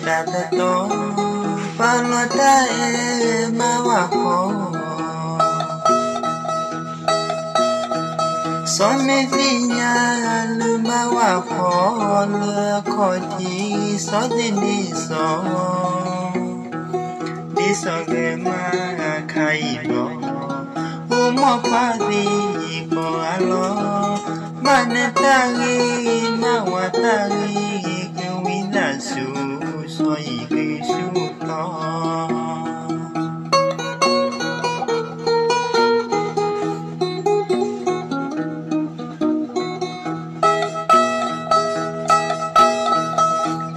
ta ta to pa lo ta e ma wa ko so me ti nya lu ma wa ko le ko ti so ti ni so ge ma kai lo o mo pa di ko alo ma ne ta gi ma wa ta gi ke wi na su so yi ke su to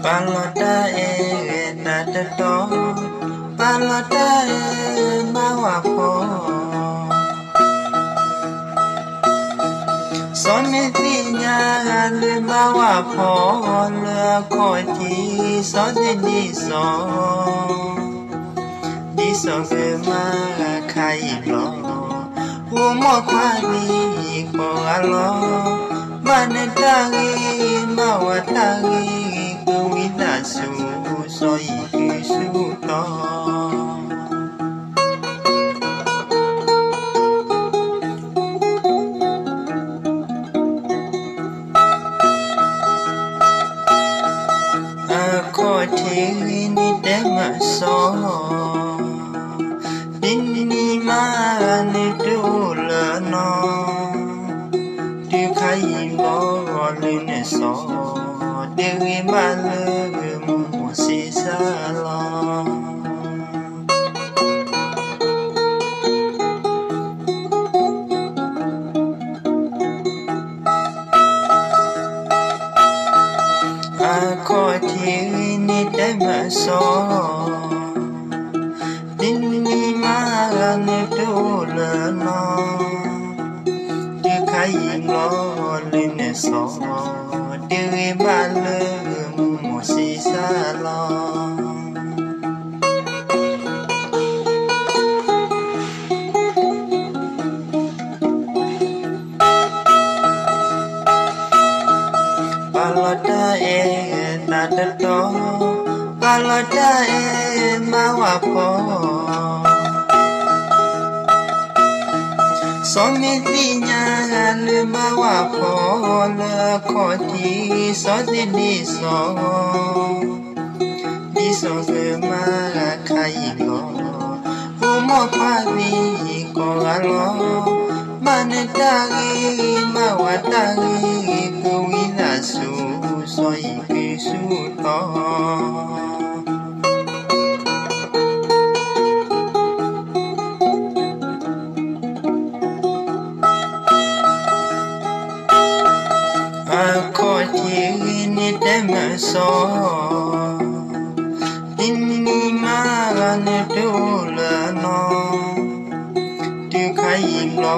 pa lo ta e ta ta to pa lo ta e ma wa ko so me ti nya le ma wa po le ko ti so ti ni so ke ma kai lo wo mo kwa ni ko alo ma ne ta gi ma wa ta gi ko wi na su so yi ke su to ko thi ni de ma so din ni ma ni tu le no tu khai mo le ne so de wi ma le mo si sa lo ko thi ni de ma so din ni ma ni tu le no tu khai lo le ne so de wi ma le mo si sa lo pa lo ta e ta ta to pa lo ta e ma wa po so me ti nya le ma wa po le ko ti so ti ni so ke ma kai lo o mo pa ni ko alo ma ne ta gi ma wa ta gi ko wi na su so yi ke su to ko thi ni de ma so din ni ma ne tu le no tu khai lo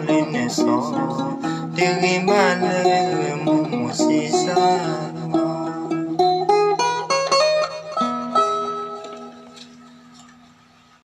le ne so tu gi ma le mo si sa